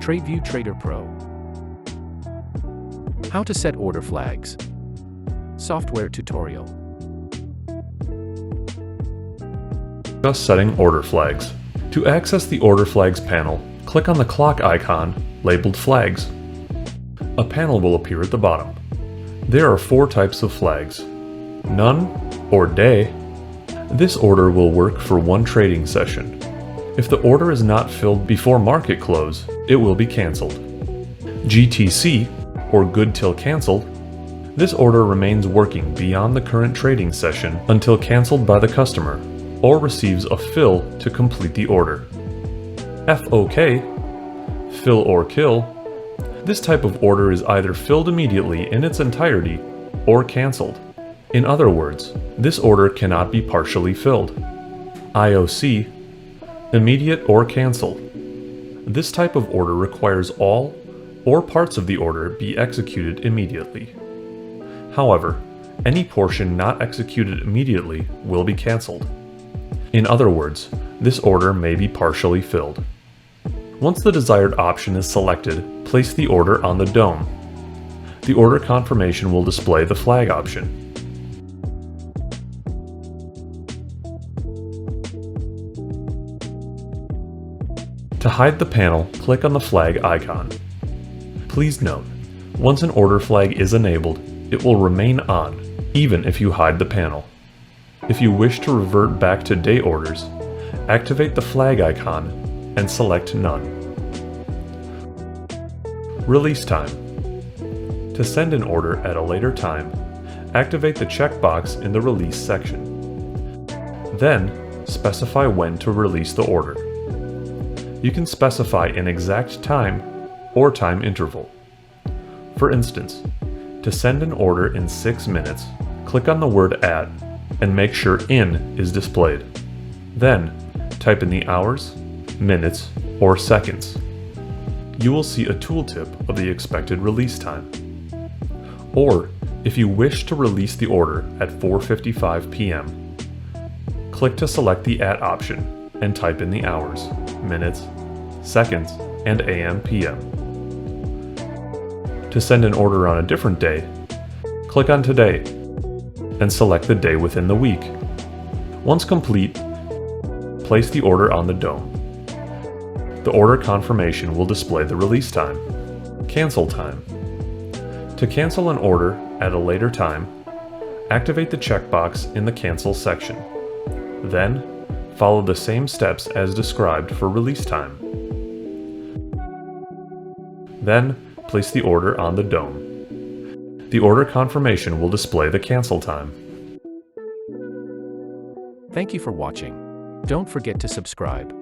TradeView TraderPro. How to set order flags. Software tutorial. Just setting order flags. To access the order flags panel, click on the clock icon labeled Flags. A panel will appear at the bottom. There are 4 types of flags. None or Day. This order will work for one trading session. If the order is not filled before market close, it will be canceled. GTC, or Good Till Canceled. This order remains working beyond the current trading session until canceled by the customer, or receives a fill to complete the order. FOK, Fill or Kill. This type of order is either filled immediately in its entirety or canceled. In other words, this order cannot be partially filled. IOC, Immediate or Cancel. This type of order requires all or parts of the order be executed immediately. However, any portion not executed immediately will be canceled. In other words, this order may be partially filled. Once the desired option is selected, place the order on the dome. The order confirmation will display the flag option. To hide the panel, click on the flag icon. Please note, once an order flag is enabled, it will remain on, even if you hide the panel. If you wish to revert back to day orders, activate the flag icon and select None. Release time. To send an order at a later time, activate the checkbox in the Release section. Then, specify when to release the order. You can specify an exact time or time interval. For instance, to send an order in 6 minutes, click on the word At and make sure In is displayed. Then, type in the hours, minutes, or seconds. You will see a tooltip of the expected release time. Or, if you wish to release the order at 4:55 p.m., click to select the At option and type in the hours, minutes, seconds, and AM/PM. To send an order on a different day, click on Today and select the day within the week. Once complete, place the order on the dome. The order confirmation will display the release time. Cancel time. To cancel an order at a later time, activate the checkbox in the Cancel section. Then, follow the same steps as described for release time. Then, place the order on the dome. The order confirmation will display the cancel time. Thank you for watching. Don't forget to subscribe.